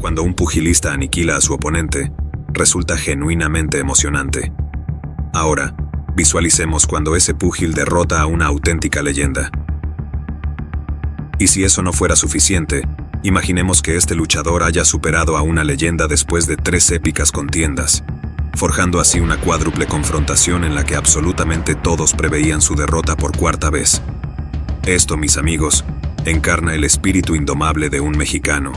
Cuando un pugilista aniquila a su oponente, resulta genuinamente emocionante. Ahora, visualicemos cuando ese púgil derrota a una auténtica leyenda. Y si eso no fuera suficiente, imaginemos que este luchador haya superado a una leyenda después de 3 épicas contiendas, forjando así una cuádruple confrontación en la que absolutamente todos preveían su derrota por 4ª vez. Esto, mis amigos, encarna el espíritu indomable de un mexicano.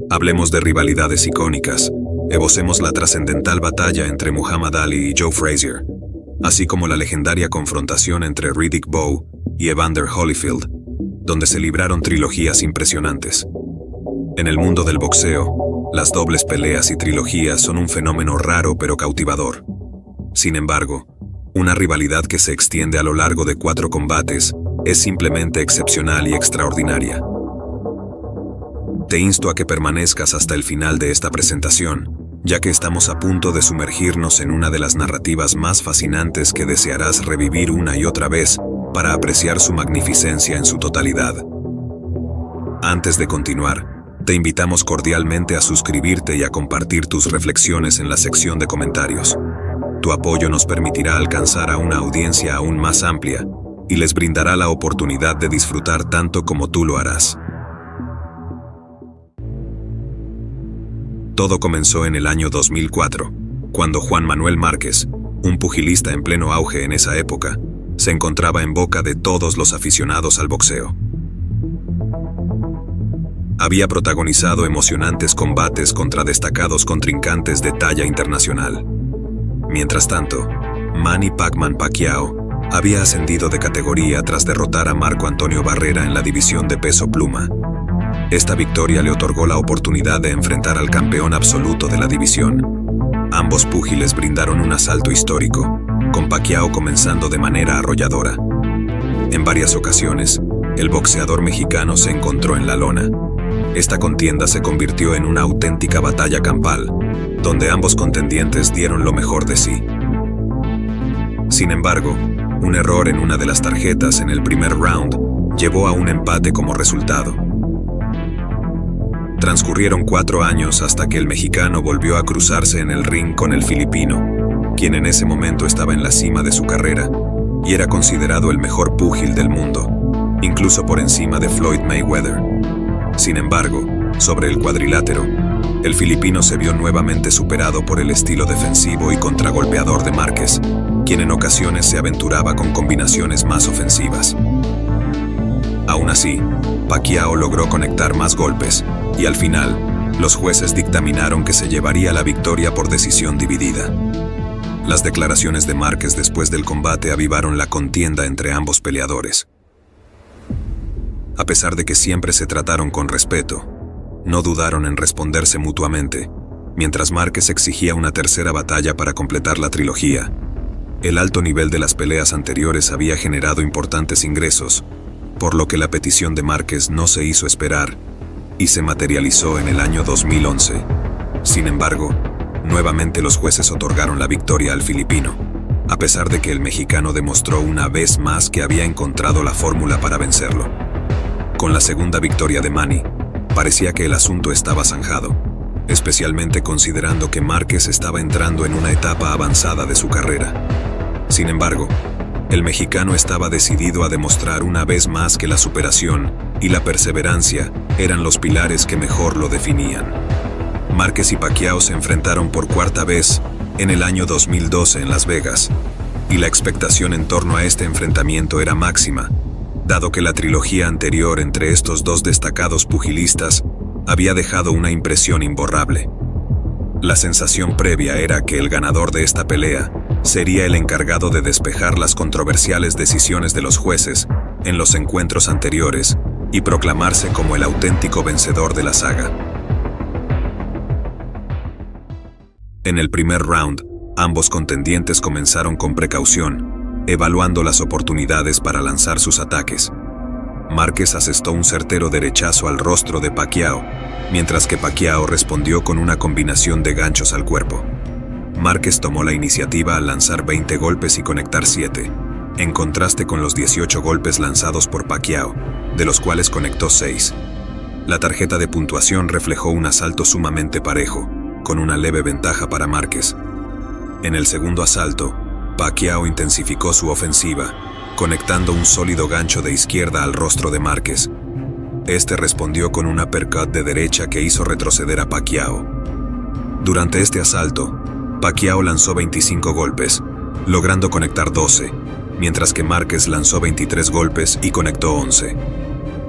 Hablemos de rivalidades icónicas. Evocemos la trascendental batalla entre Muhammad Ali y Joe Frazier, así como la legendaria confrontación entre Riddick Bowe y Evander Holyfield, donde se libraron trilogías impresionantes. En el mundo del boxeo, las dobles peleas y trilogías son un fenómeno raro pero cautivador. Sin embargo, una rivalidad que se extiende a lo largo de 4 combates es simplemente excepcional y extraordinaria. Te insto a que permanezcas hasta el final de esta presentación, ya que estamos a punto de sumergirnos en una de las narrativas más fascinantes que desearás revivir una y otra vez para apreciar su magnificencia en su totalidad. Antes de continuar, te invitamos cordialmente a suscribirte y a compartir tus reflexiones en la sección de comentarios. Tu apoyo nos permitirá alcanzar a una audiencia aún más amplia y les brindará la oportunidad de disfrutar tanto como tú lo harás. Todo comenzó en el año 2004, cuando Juan Manuel Márquez, un pugilista en pleno auge en esa época, se encontraba en boca de todos los aficionados al boxeo. Había protagonizado emocionantes combates contra destacados contrincantes de talla internacional. Mientras tanto, Manny Pacman Pacquiao había ascendido de categoría tras derrotar a Marco Antonio Barrera en la división de peso pluma. Esta victoria le otorgó la oportunidad de enfrentar al campeón absoluto de la división. Ambos púgiles brindaron un asalto histórico, con Pacquiao comenzando de manera arrolladora. En varias ocasiones, el boxeador mexicano se encontró en la lona. Esta contienda se convirtió en una auténtica batalla campal, donde ambos contendientes dieron lo mejor de sí. Sin embargo, un error en una de las tarjetas en el primer round llevó a un empate como resultado. Transcurrieron 4 años hasta que el mexicano volvió a cruzarse en el ring con el filipino, quien en ese momento estaba en la cima de su carrera y era considerado el mejor púgil del mundo, incluso por encima de Floyd Mayweather. Sin embargo, sobre el cuadrilátero, el filipino se vio nuevamente superado por el estilo defensivo y contragolpeador de Márquez, quien en ocasiones se aventuraba con combinaciones más ofensivas. Aún así, Pacquiao logró conectar más golpes, y al final, los jueces dictaminaron que se llevaría la victoria por decisión dividida. Las declaraciones de Márquez después del combate avivaron la contienda entre ambos peleadores. A pesar de que siempre se trataron con respeto, no dudaron en responderse mutuamente, mientras Márquez exigía una tercera batalla para completar la trilogía. El alto nivel de las peleas anteriores había generado importantes ingresos, por lo que la petición de Márquez no se hizo esperar y se materializó en el año 2011. Sin embargo, nuevamente los jueces otorgaron la victoria al filipino, a pesar de que el mexicano demostró una vez más que había encontrado la fórmula para vencerlo. Con la segunda victoria de Manny, parecía que el asunto estaba zanjado, especialmente considerando que Márquez estaba entrando en una etapa avanzada de su carrera. Sin embargo, el mexicano estaba decidido a demostrar una vez más que la superación y la perseverancia eran los pilares que mejor lo definían. Márquez y Pacquiao se enfrentaron por 4ª vez en el año 2012 en Las Vegas, y la expectación en torno a este enfrentamiento era máxima, dado que la trilogía anterior entre estos dos destacados pugilistas había dejado una impresión imborrable. La sensación previa era que el ganador de esta pelea sería el encargado de despejar las controversiales decisiones de los jueces en los encuentros anteriores y proclamarse como el auténtico vencedor de la saga. En el primer round, ambos contendientes comenzaron con precaución, evaluando las oportunidades para lanzar sus ataques. Márquez asestó un certero derechazo al rostro de Pacquiao, mientras que Pacquiao respondió con una combinación de ganchos al cuerpo. Márquez tomó la iniciativa al lanzar 20 golpes y conectar 7, en contraste con los 18 golpes lanzados por Pacquiao, de los cuales conectó 6. La tarjeta de puntuación reflejó un asalto sumamente parejo, con una leve ventaja para Márquez. En el segundo asalto, Pacquiao intensificó su ofensiva, conectando un sólido gancho de izquierda al rostro de Márquez. Este respondió con un uppercut de derecha que hizo retroceder a Pacquiao. Durante este asalto, Pacquiao lanzó 25 golpes, logrando conectar 12, mientras que Márquez lanzó 23 golpes y conectó 11.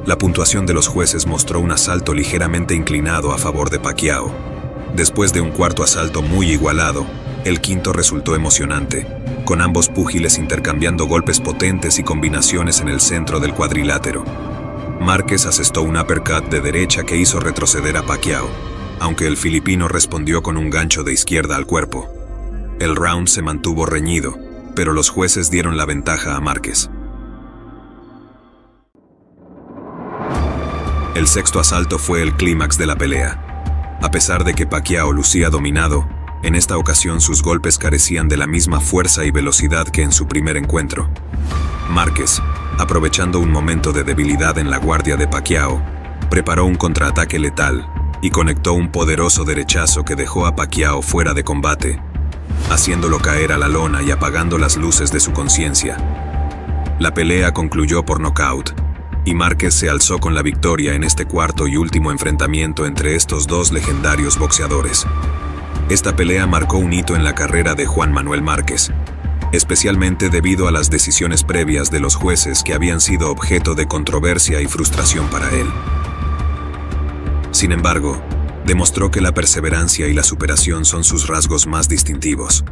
La puntuación de los jueces mostró un asalto ligeramente inclinado a favor de Pacquiao. Después de un cuarto asalto muy igualado, el quinto resultó emocionante, con ambos púgiles intercambiando golpes potentes y combinaciones en el centro del cuadrilátero. Márquez asestó un uppercut de derecha que hizo retroceder a Pacquiao, aunque el filipino respondió con un gancho de izquierda al cuerpo. El round se mantuvo reñido, pero los jueces dieron la ventaja a Márquez. El sexto asalto fue el clímax de la pelea. A pesar de que Pacquiao lucía dominado, en esta ocasión sus golpes carecían de la misma fuerza y velocidad que en su primer encuentro. Márquez, aprovechando un momento de debilidad en la guardia de Pacquiao, preparó un contraataque letal y conectó un poderoso derechazo que dejó a Pacquiao fuera de combate, haciéndolo caer a la lona y apagando las luces de su conciencia. La pelea concluyó por nocaut, y Márquez se alzó con la victoria en este cuarto y último enfrentamiento entre estos dos legendarios boxeadores. Esta pelea marcó un hito en la carrera de Juan Manuel Márquez, especialmente debido a las decisiones previas de los jueces que habían sido objeto de controversia y frustración para él. Sin embargo, demostró que la perseverancia y la superación son sus rasgos más distintivos.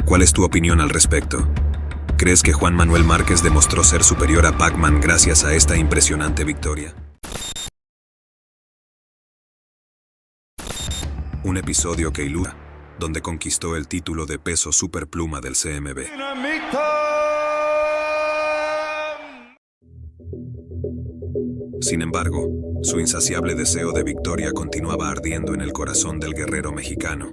¿Cuál es tu opinión al respecto? ¿Crees que Juan Manuel Márquez demostró ser superior a Pacman gracias a esta impresionante victoria? Un episodio que ilustra, donde conquistó el título de peso superpluma del CMB. Sin embargo, su insaciable deseo de victoria continuaba ardiendo en el corazón del guerrero mexicano.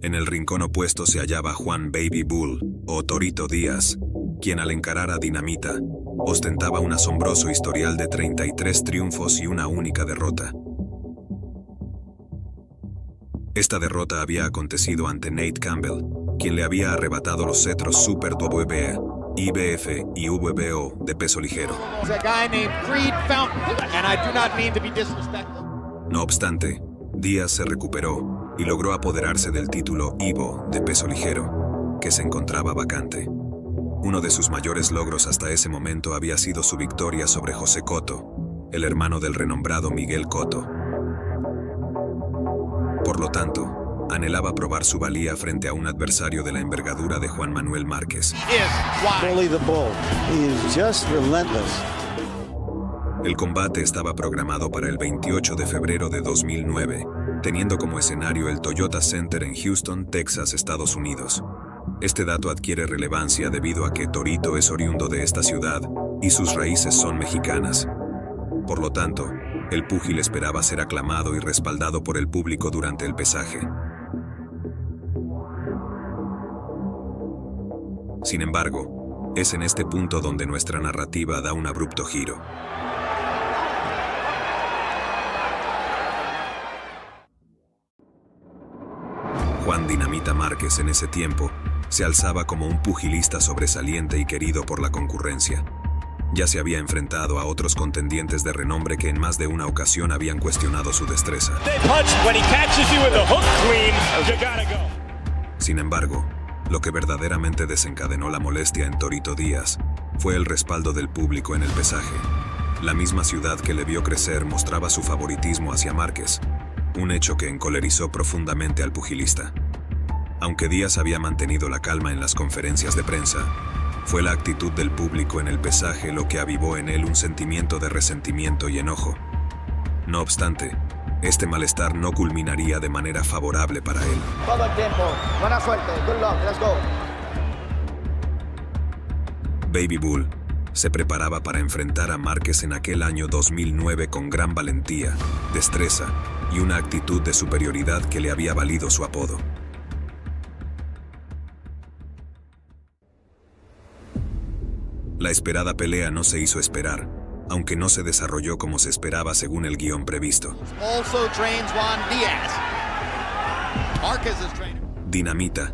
En el rincón opuesto se hallaba Juan Baby Bull, o Torito Díaz, quien al encarar a Dinamita, ostentaba un asombroso historial de 33 triunfos y una única derrota. Esta derrota había acontecido ante Nate Campbell, quien le había arrebatado los cetros Super WBA, IBF y WBO de peso ligero. No obstante, Díaz se recuperó y logró apoderarse del título IBO de peso ligero, que se encontraba vacante. Uno de sus mayores logros hasta ese momento había sido su victoria sobre José Cotto, el hermano del renombrado Miguel Cotto. Por lo tanto, anhelaba probar su valía frente a un adversario de la envergadura de Juan Manuel Márquez. El combate estaba programado para el 28 de febrero de 2009, teniendo como escenario el Toyota Center en Houston, Texas, Estados Unidos. Este dato adquiere relevancia debido a que Torito es oriundo de esta ciudad y sus raíces son mexicanas. Por lo tanto, el púgil esperaba ser aclamado y respaldado por el público durante el pesaje. Sin embargo, es en este punto donde nuestra narrativa da un abrupto giro. Juan Dinamita Márquez en ese tiempo se alzaba como un pugilista sobresaliente y querido por la concurrencia. Ya se había enfrentado a otros contendientes de renombre que en más de una ocasión habían cuestionado su destreza. Sin embargo, lo que verdaderamente desencadenó la molestia en Torito Díaz fue el respaldo del público en el pesaje. La misma ciudad que le vio crecer mostraba su favoritismo hacia Márquez, un hecho que encolerizó profundamente al pugilista. Aunque Díaz había mantenido la calma en las conferencias de prensa, fue la actitud del público en el pesaje lo que avivó en él un sentimiento de resentimiento y enojo. No obstante, este malestar no culminaría de manera favorable para él. Todo el tiempo. Buena suerte. Good luck. Let's go. Baby Bull se preparaba para enfrentar a Márquez en aquel año 2009 con gran valentía, destreza y una actitud de superioridad que le había valido su apodo. La esperada pelea no se hizo esperar, aunque no se desarrolló como se esperaba según el guión previsto. Dinamita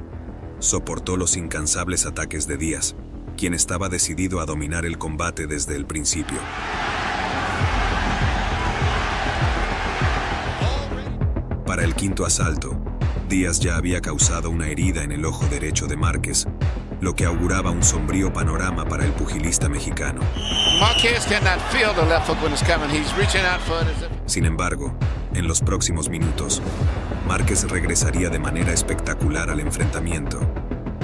soportó los incansables ataques de Díaz, quien estaba decidido a dominar el combate desde el principio. Para el quinto asalto, Díaz ya había causado una herida en el ojo derecho de Márquez, lo que auguraba un sombrío panorama para el pugilista mexicano. Sin embargo, en los próximos minutos, Márquez regresaría de manera espectacular al enfrentamiento,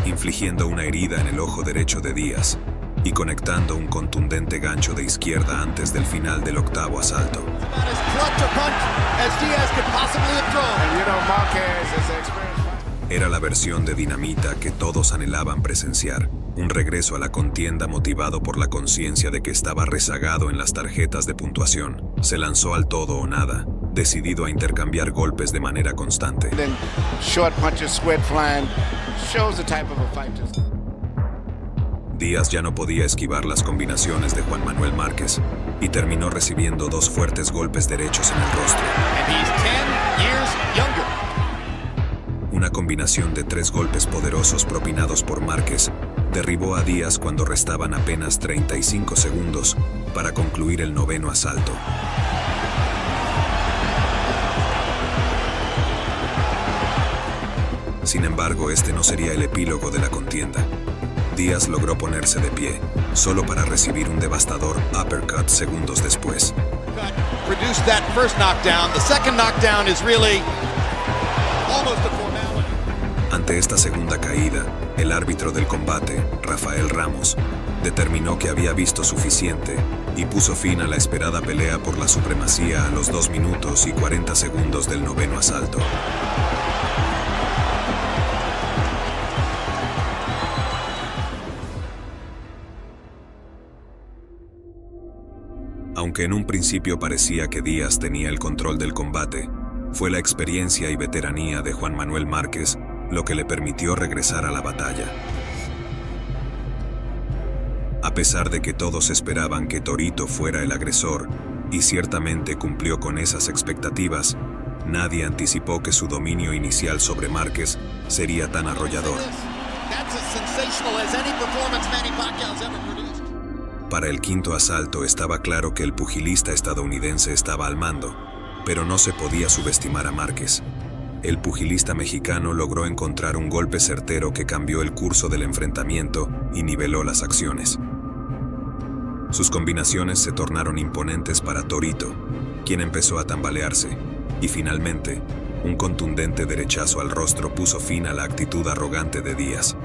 infligiendo una herida en el ojo derecho de Díaz y conectando un contundente gancho de izquierda antes del final del octavo asalto. Era la versión de Dinamita que todos anhelaban presenciar, un regreso a la contienda motivado por la conciencia de que estaba rezagado en las tarjetas de puntuación. Se lanzó al todo o nada, decidido a intercambiar golpes de manera constante. Díaz ya no podía esquivar las combinaciones de Juan Manuel Márquez y terminó recibiendo 2 fuertes golpes derechos en el rostro. Una combinación de 3 golpes poderosos propinados por Márquez derribó a Díaz cuando restaban apenas 35 segundos para concluir el noveno asalto. Sin embargo, este no sería el epílogo de la contienda. Díaz logró ponerse de pie, solo para recibir un devastador uppercut segundos después. Ante esta segunda caída, el árbitro del combate, Rafael Ramos, determinó que había visto suficiente y puso fin a la esperada pelea por la supremacía a los 2 minutos y 40 segundos del noveno asalto. Aunque en un principio parecía que Díaz tenía el control del combate, fue la experiencia y veteranía de Juan Manuel Márquez lo que le permitió regresar a la batalla. A pesar de que todos esperaban que Torito fuera el agresor, y ciertamente cumplió con esas expectativas, nadie anticipó que su dominio inicial sobre Márquez sería tan arrollador. Para el quinto asalto estaba claro que el pugilista estadounidense estaba al mando, pero no se podía subestimar a Márquez. El pugilista mexicano logró encontrar un golpe certero que cambió el curso del enfrentamiento y niveló las acciones. Sus combinaciones se tornaron imponentes para Torito, quien empezó a tambalearse, y finalmente, un contundente derechazo al rostro puso fin a la actitud arrogante de Díaz.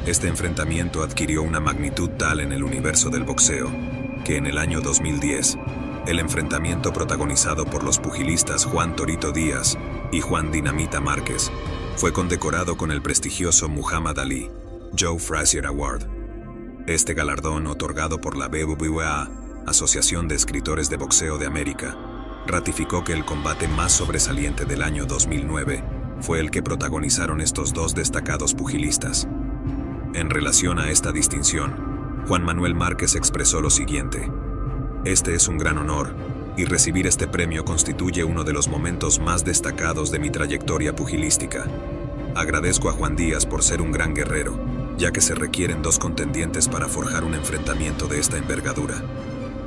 Este enfrentamiento adquirió una magnitud tal en el universo del boxeo, que en el año 2010, el enfrentamiento protagonizado por los pugilistas Juan Torito Díaz y Juan Dinamita Márquez fue condecorado con el prestigioso Muhammad Ali Joe Frazier Award. Este galardón, otorgado por la BWA, Asociación de Escritores de Boxeo de América, ratificó que el combate más sobresaliente del año 2009 fue el que protagonizaron estos 2 destacados pugilistas. En relación a esta distinción, Juan Manuel Márquez expresó lo siguiente: "Este es un gran honor, y recibir este premio constituye uno de los momentos más destacados de mi trayectoria pugilística. Agradezco a Juan Díaz por ser un gran guerrero, ya que se requieren 2 contendientes para forjar un enfrentamiento de esta envergadura.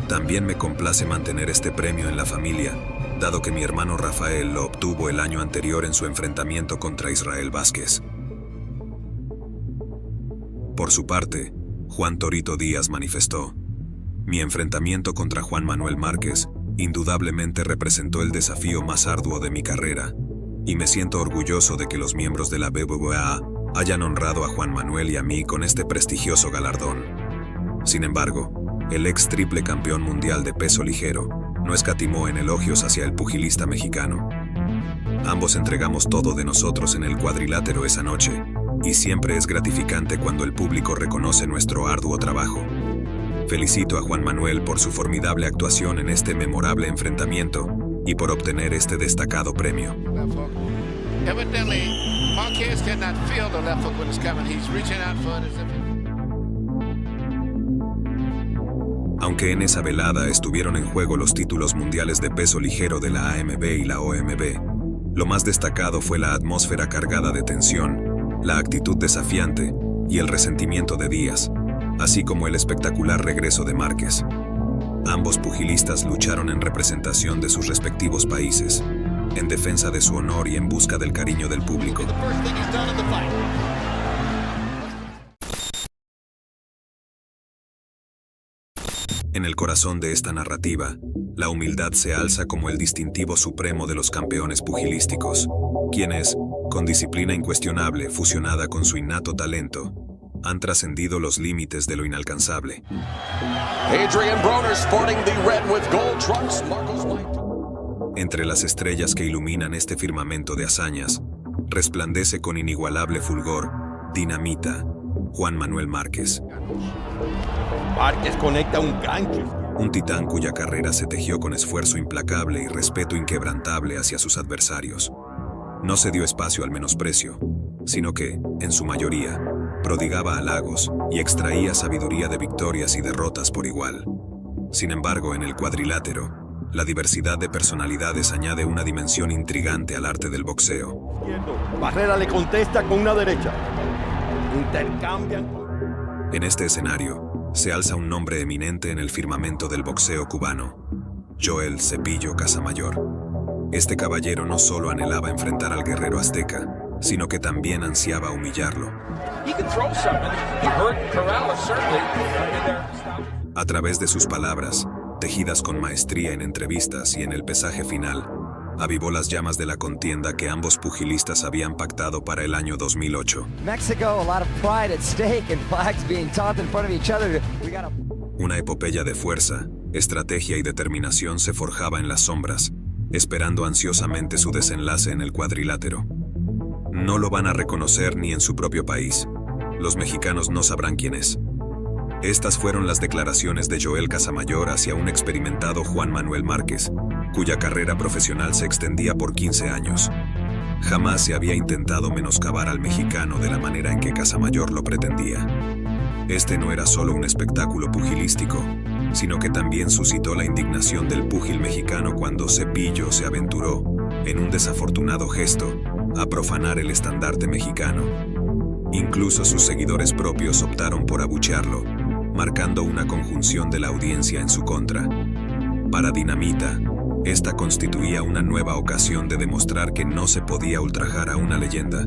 También me complace mantener este premio en la familia, dado que mi hermano Rafael lo obtuvo el año anterior en su enfrentamiento contra Israel Vázquez". Por su parte, Juan Torito Díaz manifestó: "Mi enfrentamiento contra Juan Manuel Márquez indudablemente representó el desafío más arduo de mi carrera, y me siento orgulloso de que los miembros de la BWA hayan honrado a Juan Manuel y a mí con este prestigioso galardón". Sin embargo, el ex triple campeón mundial de peso ligero no escatimó en elogios hacia el pugilista mexicano. "Ambos entregamos todo de nosotros en el cuadrilátero esa noche, y siempre es gratificante cuando el público reconoce nuestro arduo trabajo. Felicito a Juan Manuel por su formidable actuación en este memorable enfrentamiento y por obtener este destacado premio". Marquez cannot feel the left hook when it's coming. He's reaching out for it as if... Aunque en esa velada estuvieron en juego los títulos mundiales de peso ligero de la AMB y la OMB, lo más destacado fue la atmósfera cargada de tensión, la actitud desafiante y el resentimiento de Díaz, así como el espectacular regreso de Márquez. Ambos pugilistas lucharon en representación de sus respectivos países, en defensa de su honor y en busca del cariño del público. En el corazón de esta narrativa, la humildad se alza como el distintivo supremo de los campeones pugilísticos, quienes, con disciplina incuestionable fusionada con su innato talento, han trascendido los límites de lo inalcanzable. Adrian Broner sporting the red with gold trunks, Marcos White. Entre las estrellas que iluminan este firmamento de hazañas, resplandece con inigualable fulgor, dinamita, Juan Manuel Márquez. Márquez conecta un gancho. Un titán cuya carrera se tejió con esfuerzo implacable y respeto inquebrantable hacia sus adversarios. No se dio espacio al menosprecio, sino que, en su mayoría, prodigaba halagos y extraía sabiduría de victorias y derrotas por igual. Sin embargo, en el cuadrilátero, la diversidad de personalidades añade una dimensión intrigante al arte del boxeo. Barrera le contesta con una derecha. Intercambian. En este escenario, se alza un nombre eminente en el firmamento del boxeo cubano, Joel Cepillo Casamayor. Este caballero no solo anhelaba enfrentar al guerrero azteca, sino que también ansiaba humillarlo. A través de sus palabras, tejidas con maestría en entrevistas y en el pesaje final, avivó las llamas de la contienda que ambos pugilistas habían pactado para el año 2008. Una epopeya de fuerza, estrategia y determinación se forjaba en las sombras, esperando ansiosamente su desenlace en el cuadrilátero. No lo van a reconocer ni en su propio país. Los mexicanos no sabrán quién es. Estas fueron las declaraciones de Joel Casamayor hacia un experimentado Juan Manuel Márquez, cuya carrera profesional se extendía por 15 años. Jamás se había intentado menoscabar al mexicano de la manera en que Casamayor lo pretendía. Este no era solo un espectáculo pugilístico, sino que también suscitó la indignación del púgil mexicano cuando Cepillo se aventuró, en un desafortunado gesto, a profanar el estandarte mexicano. Incluso sus seguidores propios optaron por abuchearlo, marcando una conjunción de la audiencia en su contra. Para Dinamita, esta constituía una nueva ocasión de demostrar que no se podía ultrajar a una leyenda,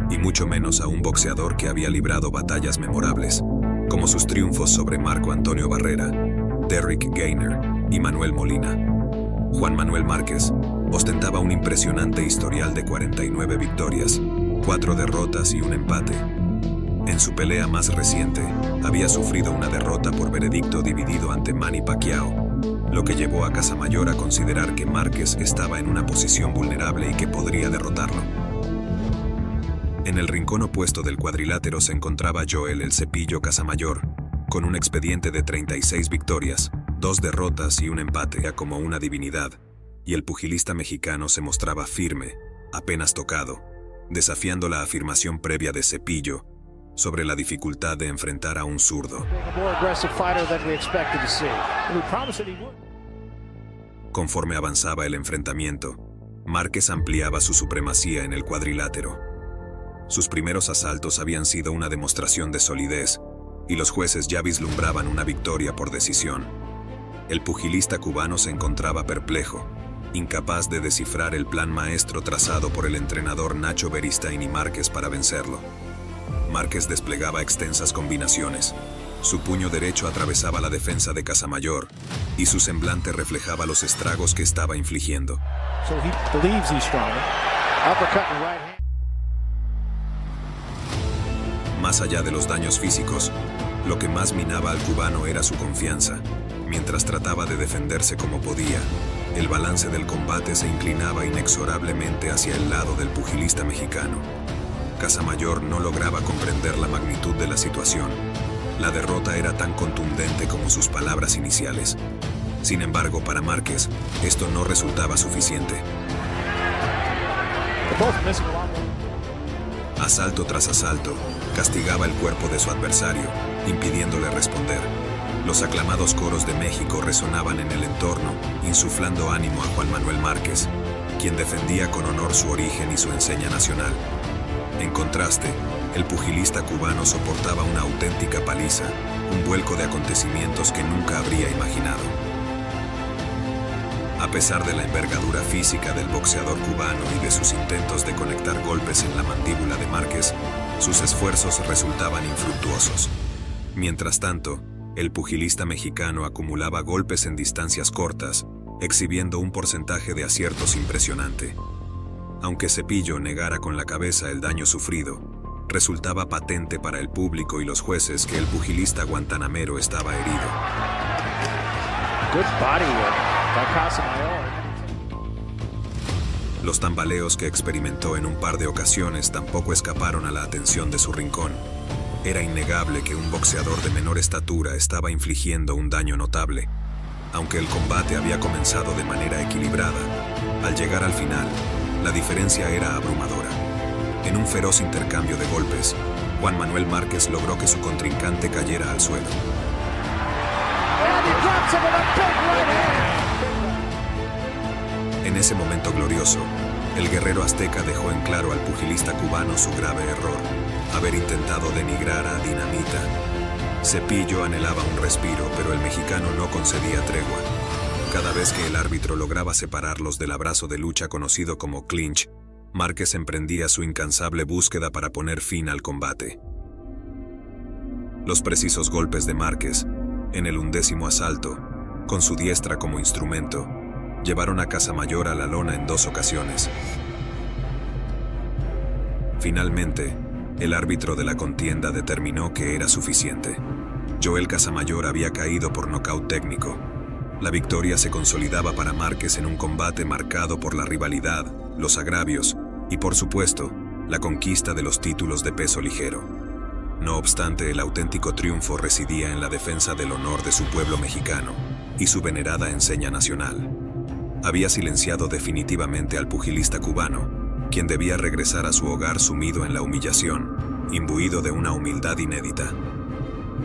y mucho menos a un boxeador que había librado batallas memorables, como sus triunfos sobre Marco Antonio Barrera, Derrick Gainer y Manuel Molina. Juan Manuel Márquez ostentaba un impresionante historial de 49 victorias, 4 derrotas y un empate. En su pelea más reciente, había sufrido una derrota por veredicto dividido ante Manny Pacquiao, lo que llevó a Casamayor a considerar que Márquez estaba en una posición vulnerable y que podría derrotarlo. En el rincón opuesto del cuadrilátero se encontraba Joel El Cepillo Casamayor, con un expediente de 36 victorias, 2 derrotas y un empate, como una divinidad, y el pugilista mexicano se mostraba firme, apenas tocado, desafiando la afirmación previa de Cepillo sobre la dificultad de enfrentar a un zurdo. Conforme avanzaba el enfrentamiento, Márquez ampliaba su supremacía en el cuadrilátero. Sus primeros asaltos habían sido una demostración de solidez, y los jueces ya vislumbraban una victoria por decisión. El pugilista cubano se encontraba perplejo, incapaz de descifrar el plan maestro trazado por el entrenador Nacho Beristain y Márquez para vencerlo. Márquez desplegaba extensas combinaciones. Su puño derecho atravesaba la defensa de Casamayor, y su semblante reflejaba los estragos que estaba infligiendo. Más allá de los daños físicos, lo que más minaba al cubano era su confianza. Mientras trataba de defenderse como podía, el balance del combate se inclinaba inexorablemente hacia el lado del pugilista mexicano. Casamayor no lograba comprender la magnitud de la situación. La derrota era tan contundente como sus palabras iniciales. Sin embargo, para Márquez, esto no resultaba suficiente. Asalto tras asalto, castigaba el cuerpo de su adversario, impidiéndole responder. Los aclamados coros de México resonaban en el entorno, insuflando ánimo a Juan Manuel Márquez, quien defendía con honor su origen y su enseña nacional. En contraste, el pugilista cubano soportaba una auténtica paliza, un vuelco de acontecimientos que nunca habría imaginado. A pesar de la envergadura física del boxeador cubano y de sus intentos de conectar golpes en la mandíbula de Márquez, sus esfuerzos resultaban infructuosos. Mientras tanto, el pugilista mexicano acumulaba golpes en distancias cortas, exhibiendo un porcentaje de aciertos impresionante. Aunque Cepillo negara con la cabeza el daño sufrido, resultaba patente para el público y los jueces que el pugilista guantanamero estaba herido. Good body work by Casamayor. Los tambaleos que experimentó en un par de ocasiones tampoco escaparon a la atención de su rincón. Era innegable que un boxeador de menor estatura estaba infligiendo un daño notable. Aunque el combate había comenzado de manera equilibrada, al llegar al final, la diferencia era abrumadora. En un feroz intercambio de golpes, Juan Manuel Márquez logró que su contrincante cayera al suelo. En ese momento glorioso, el guerrero azteca dejó en claro al pugilista cubano su grave error, haber intentado denigrar a Dinamita. Cepillo anhelaba un respiro, pero el mexicano no concedía tregua. Cada vez que el árbitro lograba separarlos del abrazo de lucha conocido como clinch, Márquez emprendía su incansable búsqueda para poner fin al combate. Los precisos golpes de Márquez, en el 11º asalto, con su diestra como instrumento, llevaron a Casamayor a la lona en 2 ocasiones. Finalmente, el árbitro de la contienda determinó que era suficiente. Joel Casamayor había caído por nocaut técnico. La victoria se consolidaba para Márquez en un combate marcado por la rivalidad, los agravios y, por supuesto, la conquista de los títulos de peso ligero. No obstante, el auténtico triunfo residía en la defensa del honor de su pueblo mexicano y su venerada enseña nacional. Había silenciado definitivamente al pugilista cubano, quien debía regresar a su hogar sumido en la humillación, imbuido de una humildad inédita.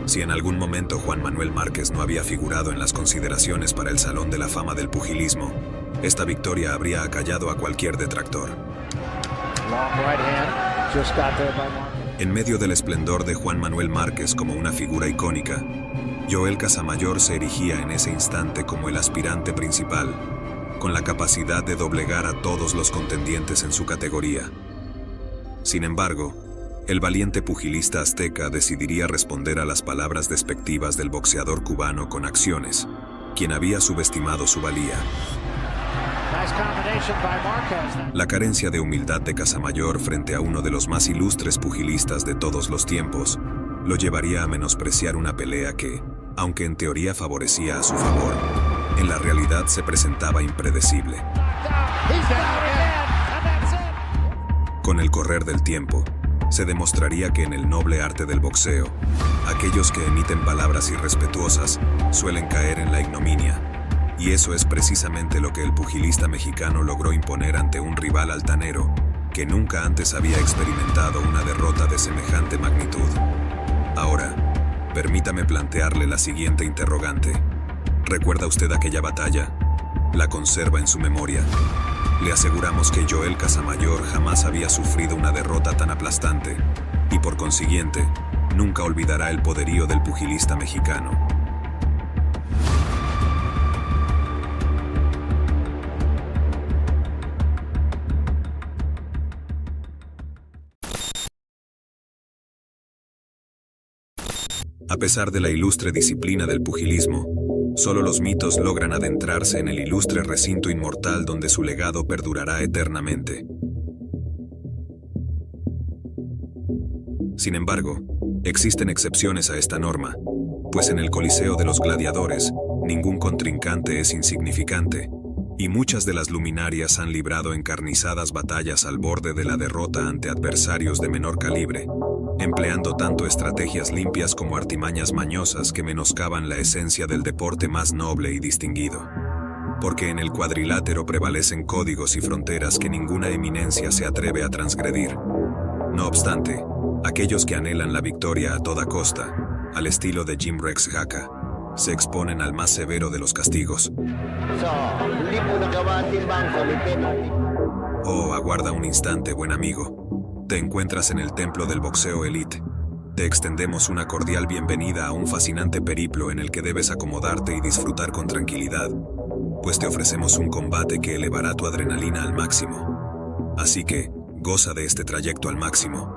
Si en algún momento Juan Manuel Márquez no había figurado en las consideraciones para el Salón de la Fama del Pugilismo, esta victoria habría acallado a cualquier detractor. En medio del esplendor de Juan Manuel Márquez como una figura icónica, Joel Casamayor se erigía en ese instante como el aspirante principal, con la capacidad de doblegar a todos los contendientes en su categoría. Sin embargo, el valiente pugilista azteca decidiría responder a las palabras despectivas del boxeador cubano con acciones, quien había subestimado su valía. La carencia de humildad de Casamayor frente a uno de los más ilustres pugilistas de todos los tiempos lo llevaría a menospreciar una pelea que, aunque en teoría favorecía a su favor, en la realidad se presentaba impredecible. Con el correr del tiempo, se demostraría que en el noble arte del boxeo, aquellos que emiten palabras irrespetuosas suelen caer en la ignominia, y eso es precisamente lo que el pugilista mexicano logró imponer ante un rival altanero que nunca antes había experimentado una derrota de semejante magnitud. Ahora, permítame plantearle la siguiente interrogante. ¿Recuerda usted aquella batalla? ¿La conserva en su memoria? Le aseguramos que Joel Casamayor jamás había sufrido una derrota tan aplastante y, por consiguiente, nunca olvidará el poderío del pugilista mexicano. A pesar de la ilustre disciplina del pugilismo, solo los mitos logran adentrarse en el ilustre recinto inmortal donde su legado perdurará eternamente. Sin embargo, existen excepciones a esta norma, pues en el Coliseo de los Gladiadores, ningún contrincante es insignificante, y muchas de las luminarias han librado encarnizadas batallas al borde de la derrota ante adversarios de menor calibre, empleando tanto estrategias limpias como artimañas mañosas que menoscaban la esencia del deporte más noble y distinguido. Porque en el cuadrilátero prevalecen códigos y fronteras que ninguna eminencia se atreve a transgredir. No obstante, aquellos que anhelan la victoria a toda costa, al estilo de Jim Rex Haka, se exponen al más severo de los castigos. Oh, aguarda un instante, buen amigo. Te encuentras en el templo del boxeo elite. Te extendemos una cordial bienvenida a un fascinante periplo en el que debes acomodarte y disfrutar con tranquilidad, pues te ofrecemos un combate que elevará tu adrenalina al máximo. Así que, goza de este trayecto al máximo.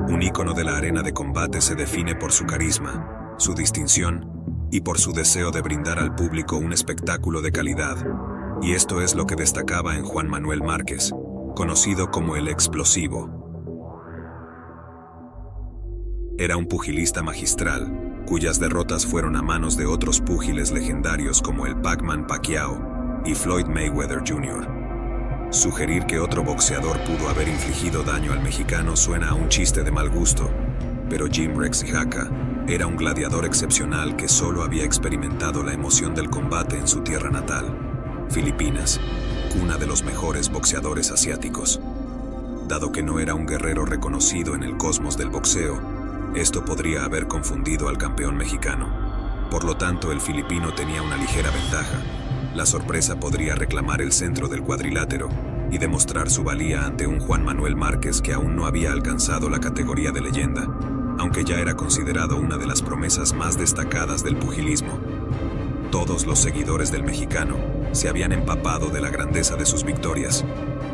Un ícono de la arena de combate se define por su carisma, su distinción y por su deseo de brindar al público un espectáculo de calidad. Y esto es lo que destacaba en Juan Manuel Márquez, conocido como el Explosivo. Era un pugilista magistral, cuyas derrotas fueron a manos de otros púgiles legendarios como el Pac-Man Pacquiao y Floyd Mayweather Jr. Sugerir que otro boxeador pudo haber infligido daño al mexicano suena a un chiste de mal gusto, pero Jim Rex Haka era un gladiador excepcional que solo había experimentado la emoción del combate en su tierra natal, Filipinas, cuna de los mejores boxeadores asiáticos. Dado que no era un guerrero reconocido en el cosmos del boxeo, esto podría haber confundido al campeón mexicano. Por lo tanto, el filipino tenía una ligera ventaja. La sorpresa podría reclamar el centro del cuadrilátero y demostrar su valía ante un Juan Manuel Márquez que aún no había alcanzado la categoría de leyenda, aunque ya era considerado una de las promesas más destacadas del pugilismo. Todos los seguidores del mexicano se habían empapado de la grandeza de sus victorias,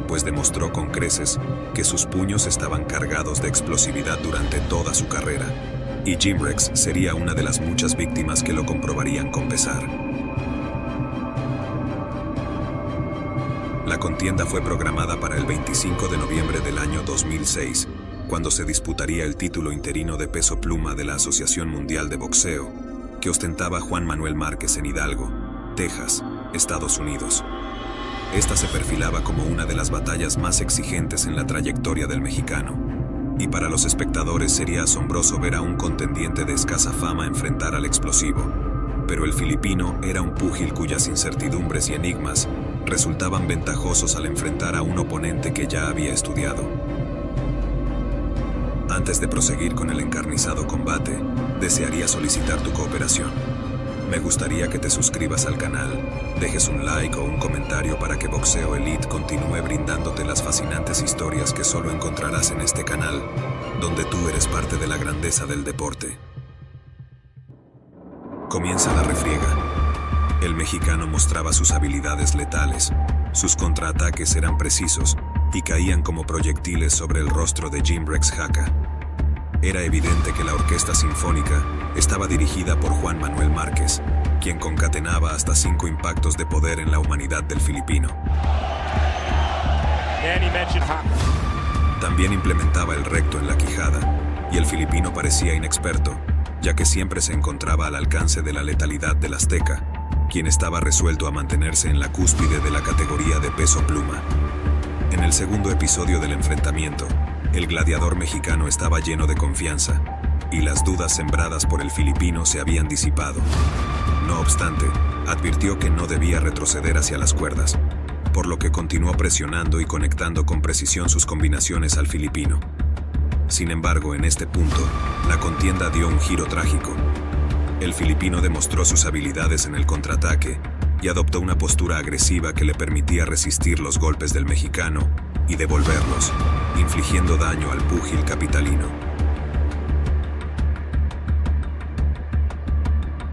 pues demostró con creces que sus puños estaban cargados de explosividad durante toda su carrera, y Jim Rex sería una de las muchas víctimas que lo comprobarían con pesar. La contienda fue programada para el 25 de noviembre del año 2006, cuando se disputaría el título interino de peso pluma de la Asociación Mundial de Boxeo, que ostentaba Juan Manuel Márquez en Hidalgo, Texas, Estados Unidos. Esta se perfilaba como una de las batallas más exigentes en la trayectoria del mexicano, y para los espectadores sería asombroso ver a un contendiente de escasa fama enfrentar al explosivo. Pero el filipino era un púgil cuyas incertidumbres y enigmas resultaban ventajosos al enfrentar a un oponente que ya había estudiado. Antes de proseguir con el encarnizado combate, desearía solicitar tu cooperación. Me gustaría que te suscribas al canal, dejes un like o un comentario para que Boxeo Elite continúe brindándote las fascinantes historias que solo encontrarás en este canal, donde tú eres parte de la grandeza del deporte. Comienza la refriega. El mexicano mostraba sus habilidades letales, sus contraataques eran precisos y caían como proyectiles sobre el rostro de Jim Rex Haka. Era evidente que la orquesta sinfónica estaba dirigida por Juan Manuel Márquez, quien concatenaba hasta 5 impactos de poder en la humanidad del filipino. También implementaba el recto en la quijada, y el filipino parecía inexperto, ya que siempre se encontraba al alcance de la letalidad del azteca, quien estaba resuelto a mantenerse en la cúspide de la categoría de peso pluma. En el segundo episodio del enfrentamiento, el gladiador mexicano estaba lleno de confianza, y las dudas sembradas por el filipino se habían disipado. No obstante, advirtió que no debía retroceder hacia las cuerdas, por lo que continuó presionando y conectando con precisión sus combinaciones al filipino. Sin embargo, en este punto, la contienda dio un giro trágico. El filipino demostró sus habilidades en el contraataque y adoptó una postura agresiva que le permitía resistir los golpes del mexicano y devolverlos, infligiendo daño al púgil capitalino.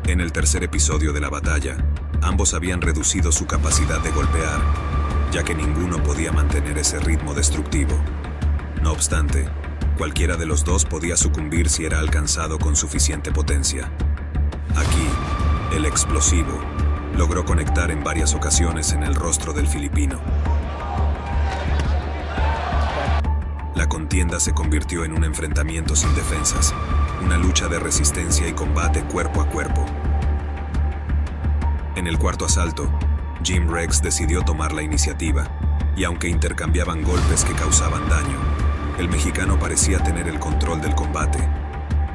En el tercer episodio de la batalla, ambos habían reducido su capacidad de golpear, ya que ninguno podía mantener ese ritmo destructivo. No obstante, cualquiera de los dos podía sucumbir si era alcanzado con suficiente potencia. Aquí, el explosivo logró conectar en varias ocasiones en el rostro del filipino. La contienda se convirtió en un enfrentamiento sin defensas, una lucha de resistencia y combate cuerpo a cuerpo. En el cuarto asalto, Jim Rex decidió tomar la iniciativa, y aunque intercambiaban golpes que causaban daño, el mexicano parecía tener el control del combate.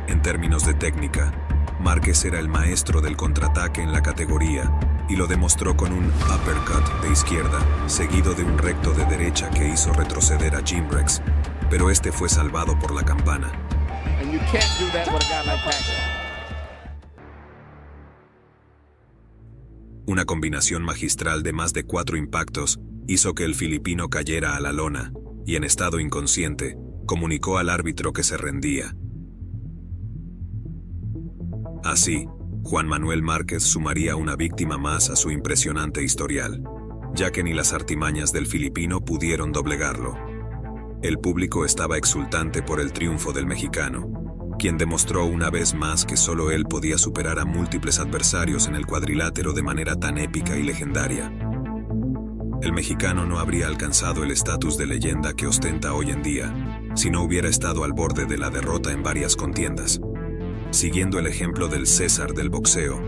En términos de técnica, Márquez era el maestro del contraataque en la categoría, y lo demostró con un uppercut de izquierda, seguido de un recto de derecha que hizo retroceder a Jimbrix, pero este fue salvado por la campana. And you can't do that with a guy like Pacquiao. Una combinación magistral de más de 4 impactos hizo que el filipino cayera a la lona y, en estado inconsciente, comunicó al árbitro que se rendía. Así, Juan Manuel Márquez sumaría una víctima más a su impresionante historial, ya que ni las artimañas del filipino pudieron doblegarlo. El público estaba exultante por el triunfo del mexicano, quien demostró una vez más que solo él podía superar a múltiples adversarios en el cuadrilátero de manera tan épica y legendaria. El mexicano no habría alcanzado el estatus de leyenda que ostenta hoy en día si no hubiera estado al borde de la derrota en varias contiendas. Siguiendo el ejemplo del César del boxeo,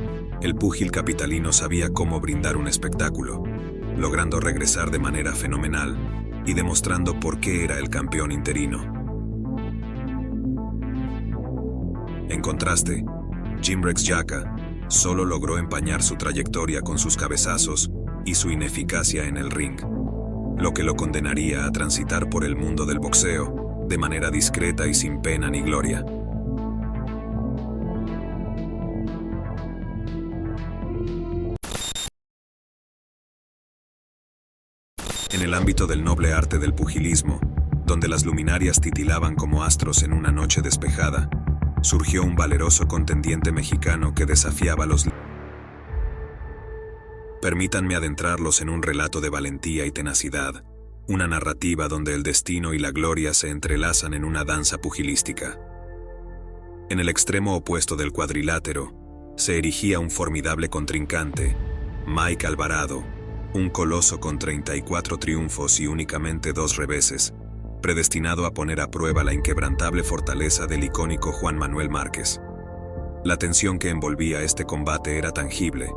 el púgil capitalino sabía cómo brindar un espectáculo, logrando regresar de manera fenomenal y demostrando por qué era el campeón interino. En contraste, Jimbrix Jaca solo logró empañar su trayectoria con sus cabezazos y su ineficacia en el ring, lo que lo condenaría a transitar por el mundo del boxeo de manera discreta y sin pena ni gloria. En el ámbito del noble arte del pugilismo, donde las luminarias titilaban como astros en una noche despejada, surgió un valeroso contendiente mexicano que desafiaba los... Permítanme adentrarlos en un relato de valentía y tenacidad, una narrativa donde el destino y la gloria se entrelazan en una danza pugilística. En el extremo opuesto del cuadrilátero, se erigía un formidable contrincante, Mike Alvarado, un coloso con 34 triunfos y únicamente 2 reveses, predestinado a poner a prueba la inquebrantable fortaleza del icónico Juan Manuel Márquez. La tensión que envolvía este combate era tangible,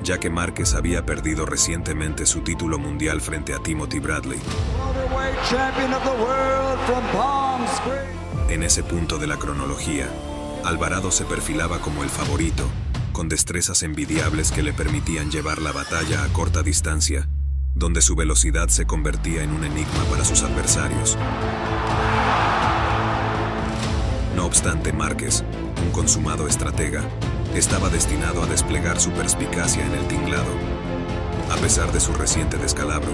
ya que Márquez había perdido recientemente su título mundial frente a Timothy Bradley. En ese punto de la cronología, Alvarado se perfilaba como el favorito, con destrezas envidiables que le permitían llevar la batalla a corta distancia, donde su velocidad se convertía en un enigma para sus adversarios. No obstante, Márquez, un consumado estratega, estaba destinado a desplegar su perspicacia en el tinglado. A pesar de su reciente descalabro,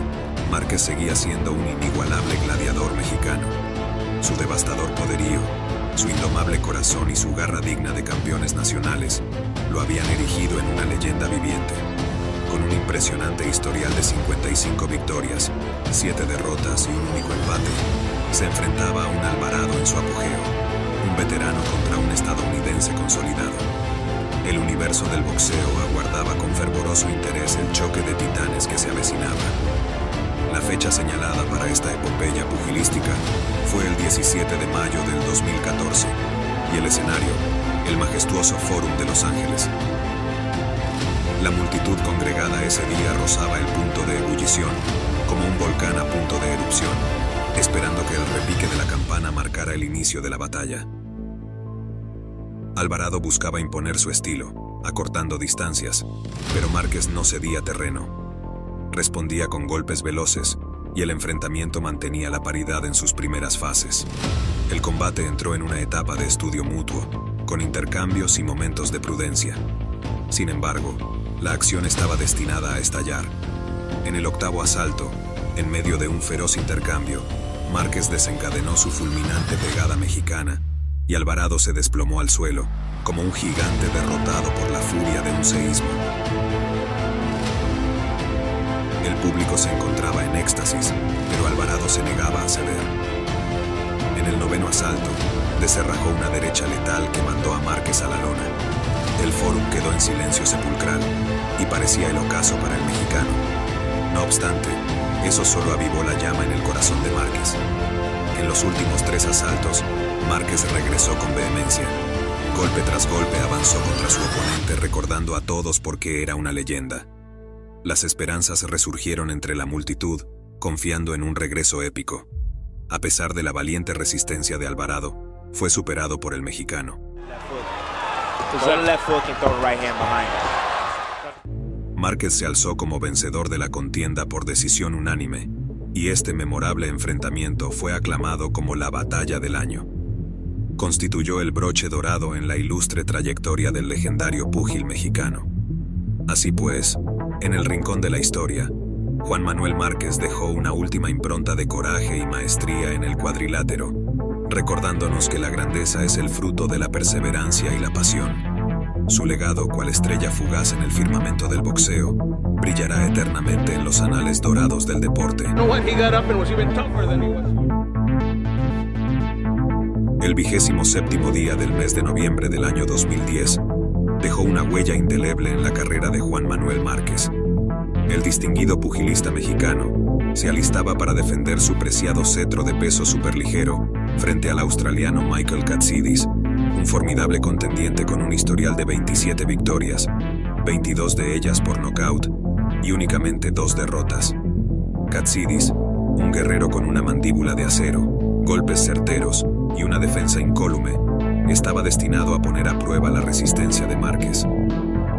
Márquez seguía siendo un inigualable gladiador mexicano. Su devastador poderío, su indomable corazón y su garra digna de campeones nacionales lo habían erigido en una leyenda viviente. Con un impresionante historial de 55 victorias, 7 derrotas y un único empate, se enfrentaba a un Alvarado en su apogeo, un veterano contra un estadounidense consolidado. El universo del boxeo aguardaba con fervoroso interés el choque de titanes que se avecinaba. La fecha señalada para esta epopeya pugilística fue el 17 de mayo del 2014 y el escenario, el majestuoso Fórum de Los Ángeles. La multitud congregada ese día rozaba el punto de ebullición, como un volcán a punto de erupción, esperando que el repique de la campana marcara el inicio de la batalla. Alvarado buscaba imponer su estilo, acortando distancias, pero Márquez no cedía terreno. Respondía con golpes veloces, y el enfrentamiento mantenía la paridad en sus primeras fases. El combate entró en una etapa de estudio mutuo, con intercambios y momentos de prudencia. Sin embargo, la acción estaba destinada a estallar. En el octavo asalto, en medio de un feroz intercambio, Márquez desencadenó su fulminante pegada mexicana, y Alvarado se desplomó al suelo, como un gigante derrotado por la furia de un seísmo. El público se encontraba en éxtasis, pero Alvarado se negaba a ceder. En el noveno asalto, deserrajó una derecha letal que mandó a Márquez a la lona. El Fórum quedó en silencio sepulcral, y parecía el ocaso para el mexicano. No obstante, eso solo avivó la llama en el corazón de Márquez. En los últimos 3 asaltos, Márquez regresó con vehemencia. Golpe tras golpe avanzó contra su oponente, recordando a todos por qué era una leyenda. Las esperanzas resurgieron entre la multitud, confiando en un regreso épico. A pesar de la valiente resistencia de Alvarado, fue superado por el mexicano. Throw the left hook and throw the right hand behind it. Márquez se alzó como vencedor de la contienda por decisión unánime, y este memorable enfrentamiento fue aclamado como la batalla del año. Constituyó el broche dorado en la ilustre trayectoria del legendario púgil mexicano. Así pues, en el rincón de la historia, Juan Manuel Márquez dejó una última impronta de coraje y maestría en el cuadrilátero, recordándonos que la grandeza es el fruto de la perseverancia y la pasión. Su legado, cual estrella fugaz en el firmamento del boxeo, brillará eternamente en los anales dorados del deporte. El 27º día del mes de noviembre del año 2010 dejó una huella indeleble en la carrera de Juan Manuel Márquez. El distinguido pugilista mexicano se alistaba para defender su preciado cetro de peso superligero frente al australiano Michael Katsidis, un formidable contendiente con un historial de 27 victorias, 22 de ellas por nocaut y únicamente 2 derrotas. Katsidis, un guerrero con una mandíbula de acero, golpes certeros y una defensa incólume, estaba destinado a poner a prueba la resistencia de Márquez.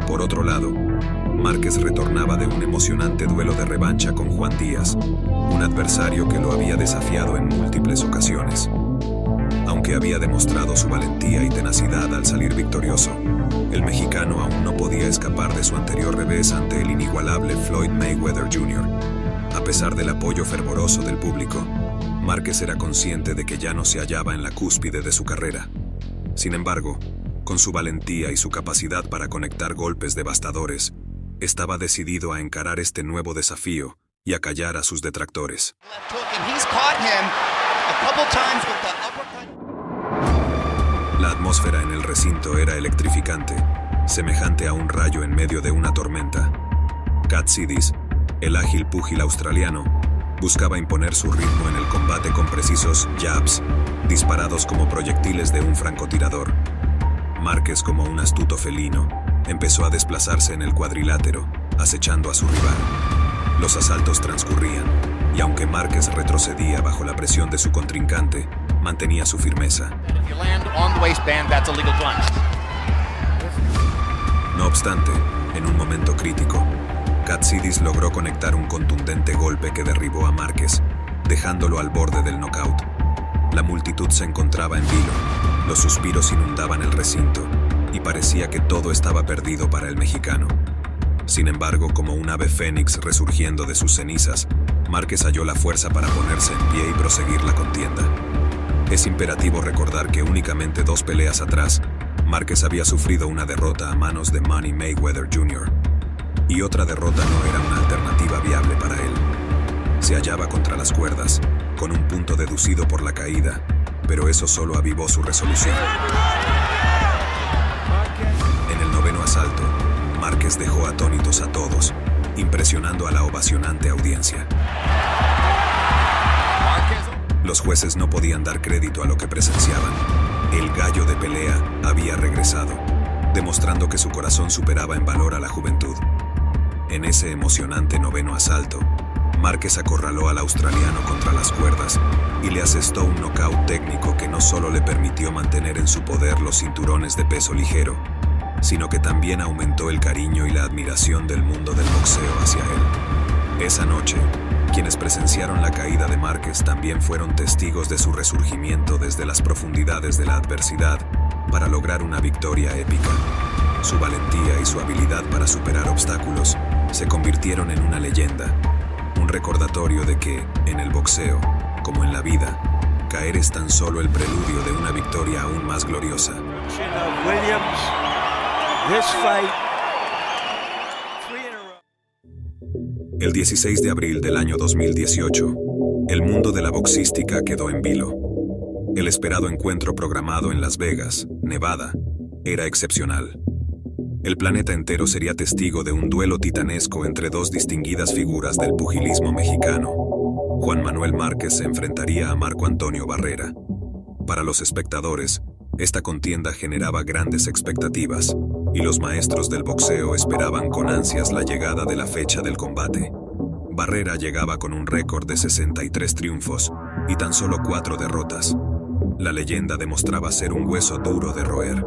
Por otro lado, Márquez retornaba de un emocionante duelo de revancha con Juan Díaz, un adversario que lo había desafiado en múltiples ocasiones. Aunque había demostrado su valentía y tenacidad al salir victorioso, el mexicano aún no podía escapar de su anterior revés ante el inigualable Floyd Mayweather Jr. A pesar del apoyo fervoroso del público, Márquez era consciente de que ya no se hallaba en la cúspide de su carrera. Sin embargo, con su valentía y su capacidad para conectar golpes devastadores, estaba decidido a encarar este nuevo desafío y a callar a sus detractores. La atmósfera en el recinto era electrificante, semejante a un rayo en medio de una tormenta. Katsidis, el ágil púgil australiano, buscaba imponer su ritmo en el combate con precisos jabs, disparados como proyectiles de un francotirador. Márquez, como un astuto felino, empezó a desplazarse en el cuadrilátero, acechando a su rival. Los asaltos transcurrían, y aunque Márquez retrocedía bajo la presión de su contrincante, mantenía su firmeza. No obstante, en un momento crítico, Katsidis logró conectar un contundente golpe que derribó a Márquez, dejándolo al borde del nocaut. La multitud se encontraba en vilo, los suspiros inundaban el recinto, y parecía que todo estaba perdido para el mexicano. Sin embargo, como un ave fénix resurgiendo de sus cenizas, Márquez halló la fuerza para ponerse en pie y proseguir la contienda. Es imperativo recordar que únicamente 2 peleas atrás, Márquez había sufrido una derrota a manos de Money Mayweather Jr., y otra derrota no era una alternativa viable para él. Se hallaba contra las cuerdas, con un punto deducido por la caída, pero eso solo avivó su resolución. En el 9º asalto, Márquez dejó atónitos a todos, impresionando a la ovacionante audiencia. Los jueces no podían dar crédito a lo que presenciaban. El gallo de pelea había regresado, demostrando que su corazón superaba en valor a la juventud. En ese emocionante 9º asalto, Márquez acorraló al australiano contra las cuerdas y le asestó un nocaut técnico que no solo le permitió mantener en su poder los cinturones de peso ligero, sino que también aumentó el cariño y la admiración del mundo del boxeo hacia él. Esa noche, quienes presenciaron la caída de Márquez también fueron testigos de su resurgimiento desde las profundidades de la adversidad para lograr una victoria épica. Su valentía y su habilidad para superar obstáculos se convirtieron en una leyenda, un recordatorio de que, en el boxeo, como en la vida, caer es tan solo el preludio de una victoria aún más gloriosa. El 16 de abril del año 2018, el mundo de la boxística quedó en vilo. El esperado encuentro programado en Las Vegas, Nevada, era excepcional. El planeta entero sería testigo de un duelo titanesco entre 2 distinguidas figuras del pugilismo mexicano. Juan Manuel Márquez se enfrentaría a Marco Antonio Barrera. Para los espectadores, esta contienda generaba grandes expectativas, y los maestros del boxeo esperaban con ansias la llegada de la fecha del combate. Barrera llegaba con un récord de 63 triunfos y tan solo 4 derrotas. La leyenda demostraba ser un hueso duro de roer.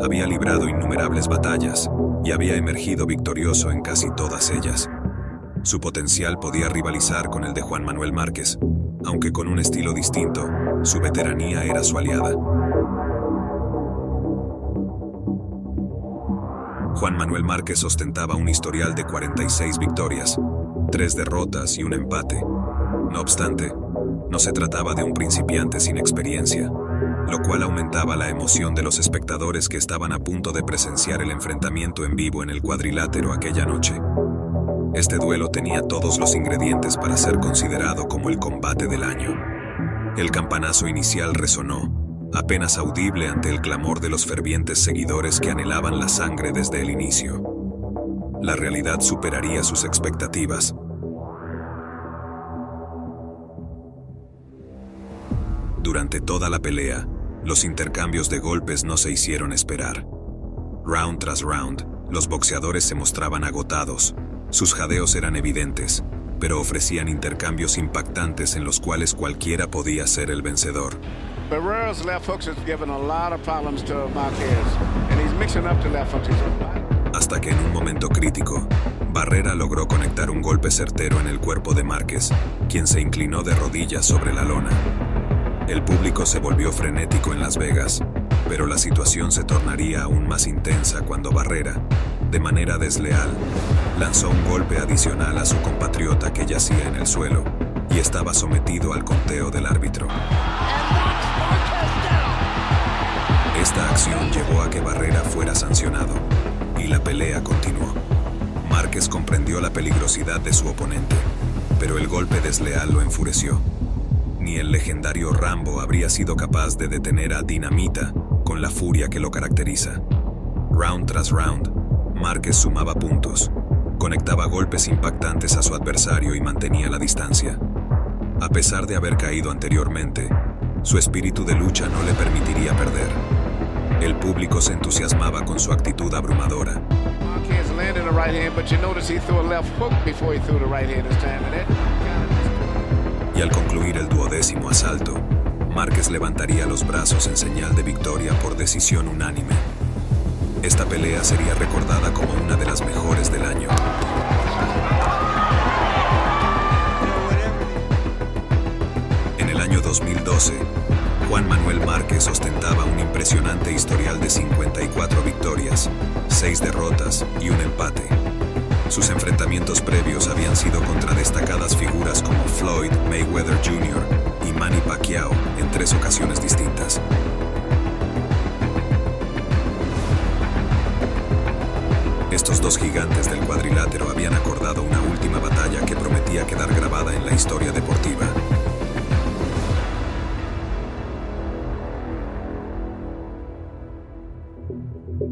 Había librado innumerables batallas y había emergido victorioso en casi todas ellas. Su potencial podía rivalizar con el de Juan Manuel Márquez, aunque con un estilo distinto, su veteranía era su aliada. Juan Manuel Márquez ostentaba un historial de 46 victorias, 3 derrotas y un empate. No obstante, no se trataba de un principiante sin experiencia, lo cual aumentaba la emoción de los espectadores que estaban a punto de presenciar el enfrentamiento en vivo en el cuadrilátero aquella noche. Este duelo tenía todos los ingredientes para ser considerado como el combate del año. El campanazo inicial resonó, apenas audible ante el clamor de los fervientes seguidores que anhelaban la sangre desde el inicio. La realidad superaría sus expectativas. Durante toda la pelea, los intercambios de golpes no se hicieron esperar. Round tras round, los boxeadores se mostraban agotados. Sus jadeos eran evidentes, pero ofrecían intercambios impactantes en los cuales cualquiera podía ser el vencedor. Barrera's left hooks has given a lot of problems to Marquez, and he's mixing up the left hooks. Hasta que en un momento crítico, Barrera logró conectar un golpe certero en el cuerpo de Márquez, quien se inclinó de rodillas sobre la lona. El público se volvió frenético en Las Vegas, pero la situación se tornaría aún más intensa cuando Barrera, de manera desleal, lanzó un golpe adicional a su compatriota que yacía en el suelo y estaba sometido al conteo del árbitro. Esta acción llevó a que Barrera fuera sancionado, y la pelea continuó. Márquez comprendió la peligrosidad de su oponente, pero el golpe desleal lo enfureció. Ni el legendario Rambo habría sido capaz de detener a Dinamita con la furia que lo caracteriza. Round tras round, Márquez sumaba puntos, conectaba golpes impactantes a su adversario y mantenía la distancia. A pesar de haber caído anteriormente, su espíritu de lucha no le permitiría perder. El público se entusiasmaba con su actitud abrumadora. Marquez landed a right hand, but you notice he threw a left hook before he threw the right hand this time, and that Y al concluir el 12º asalto, Márquez levantaría los brazos en señal de victoria por decisión unánime. Esta pelea sería recordada como una de las mejores del año. En el año 2012, Juan Manuel Márquez ostentaba un impresionante historial de 54 victorias, 6 derrotas y un empate. Sus enfrentamientos previos habían sido contra destacadas figuras como Floyd Mayweather Jr. y Manny Pacquiao en 3 ocasiones distintas. Estos dos gigantes del cuadrilátero habían acordado una última batalla que prometía quedar grabada en la historia deportiva.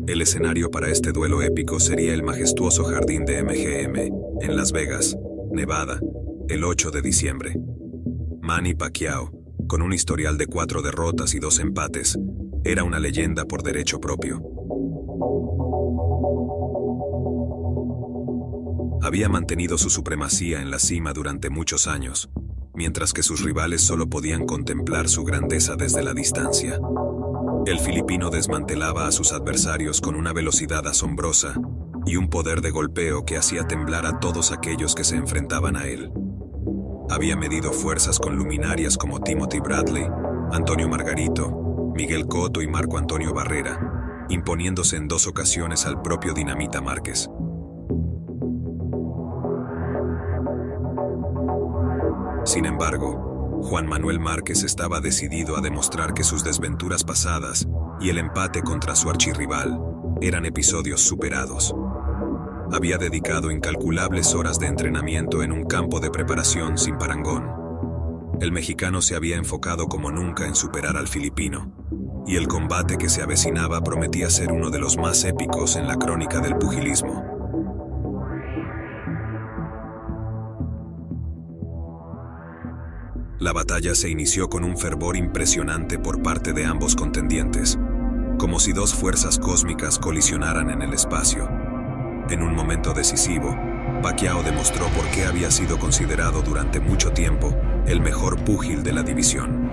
El escenario para este duelo épico sería el majestuoso jardín de MGM, en Las Vegas, Nevada, el 8 de diciembre. Manny Pacquiao, con un historial de 4 derrotas y 2 empates, era una leyenda por derecho propio. Había mantenido su supremacía en la cima durante muchos años, mientras que sus rivales solo podían contemplar su grandeza desde la distancia. El filipino desmantelaba a sus adversarios con una velocidad asombrosa y un poder de golpeo que hacía temblar a todos aquellos que se enfrentaban a él. Había medido fuerzas con luminarias como Timothy Bradley, Antonio Margarito, Miguel Cotto y Marco Antonio Barrera, imponiéndose en 2 ocasiones al propio Dinamita Márquez. Sin embargo, Juan Manuel Márquez estaba decidido a demostrar que sus desventuras pasadas y el empate contra su archirrival eran episodios superados. Había dedicado incalculables horas de entrenamiento en un campo de preparación sin parangón. El mexicano se había enfocado como nunca en superar al filipino, y el combate que se avecinaba prometía ser uno de los más épicos en la crónica del pugilismo. La batalla se inició con un fervor impresionante por parte de ambos contendientes, como si 2 fuerzas cósmicas colisionaran en el espacio. En un momento decisivo, Pacquiao demostró por qué había sido considerado durante mucho tiempo el mejor púgil de la división.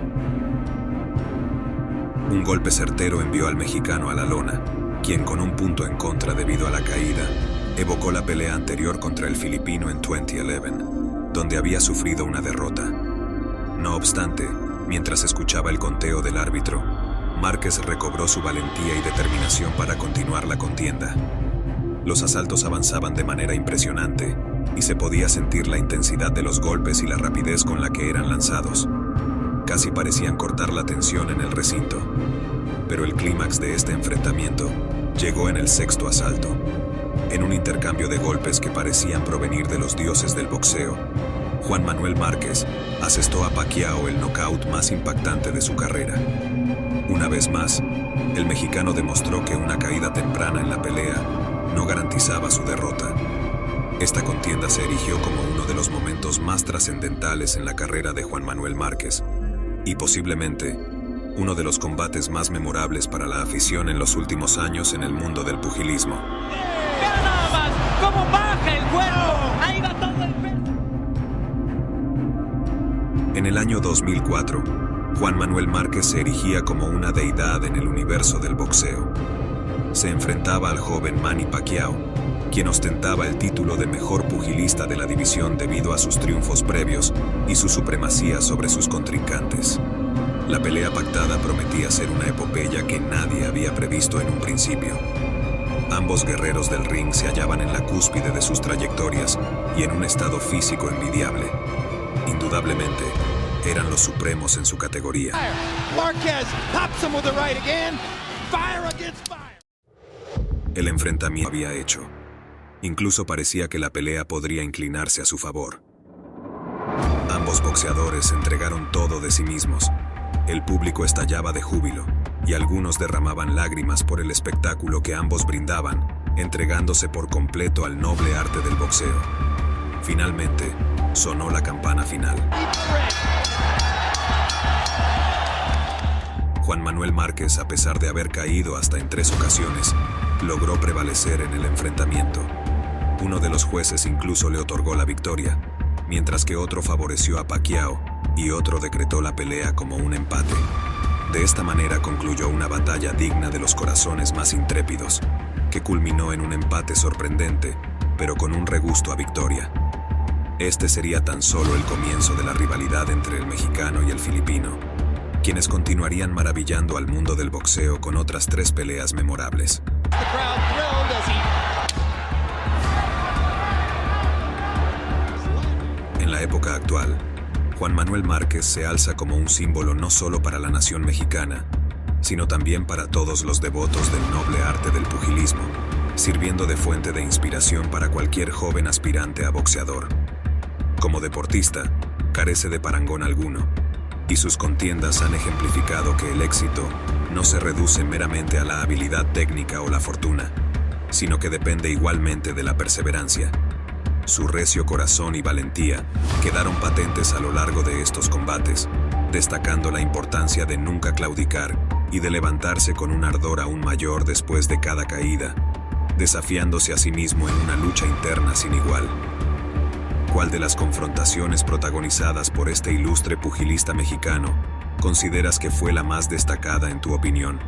Un golpe certero envió al mexicano a la lona, quien con un punto en contra debido a la caída, evocó la pelea anterior contra el filipino en 2011, donde había sufrido una derrota. No obstante, mientras escuchaba el conteo del árbitro, Márquez recobró su valentía y determinación para continuar la contienda. Los asaltos avanzaban de manera impresionante y se podía sentir la intensidad de los golpes y la rapidez con la que eran lanzados. Casi parecían cortar la tensión en el recinto. Pero el clímax de este enfrentamiento llegó en el sexto asalto. En un intercambio de golpes que parecían provenir de los dioses del boxeo, Juan Manuel Márquez asestó a Pacquiao el nocaut más impactante de su carrera. Una vez más, el mexicano demostró que una caída temprana en la pelea no garantizaba su derrota. Esta contienda se erigió como uno de los momentos más trascendentales en la carrera de Juan Manuel Márquez y posiblemente uno de los combates más memorables para la afición en los últimos años en el mundo del pugilismo. ¡Mira nada más! ¡Cómo baja el cuerpo! ¡Ahí va todo el peso! En el año 2004, Juan Manuel Márquez se erigía como una deidad en el universo del boxeo. Se enfrentaba al joven Manny Pacquiao, quien ostentaba el título de mejor pugilista de la división debido a sus triunfos previos y su supremacía sobre sus contrincantes. La pelea pactada prometía ser una epopeya que nadie había previsto en un principio. Ambos guerreros del ring se hallaban en la cúspide de sus trayectorias y en un estado físico envidiable. Indudablemente, eran los supremos en su categoría. Márquez pops him with the right again. Fire against fire. El enfrentamiento había hecho. Incluso parecía que la pelea podría inclinarse a su favor. Ambos boxeadores entregaron todo de sí mismos. El público estallaba de júbilo y algunos derramaban lágrimas por el espectáculo que ambos brindaban, entregándose por completo al noble arte del boxeo. Finalmente, sonó la campana final. Juan Manuel Márquez, a pesar de haber caído hasta en 3 ocasiones, logró prevalecer en el enfrentamiento. Uno de los jueces incluso le otorgó la victoria, mientras que otro favoreció a Pacquiao y otro decretó la pelea como un empate. De esta manera concluyó una batalla digna de los corazones más intrépidos, que culminó en un empate sorprendente, pero con un regusto a victoria. Este sería tan solo el comienzo de la rivalidad entre el mexicano y el filipino, quienes continuarían maravillando al mundo del boxeo con otras 3 peleas memorables. En la época actual, Juan Manuel Márquez se alza como un símbolo no solo para la nación mexicana, sino también para todos los devotos del noble arte del pugilismo, sirviendo de fuente de inspiración para cualquier joven aspirante a boxeador. Como deportista, carece de parangón alguno, y sus contiendas han ejemplificado que el éxito no se reduce meramente a la habilidad técnica o la fortuna, sino que depende igualmente de la perseverancia. Su recio corazón y valentía quedaron patentes a lo largo de estos combates, destacando la importancia de nunca claudicar y de levantarse con un ardor aún mayor después de cada caída, desafiándose a sí mismo en una lucha interna sin igual. ¿Cuál de las confrontaciones protagonizadas por este ilustre pugilista mexicano consideras que fue la más destacada en tu opinión?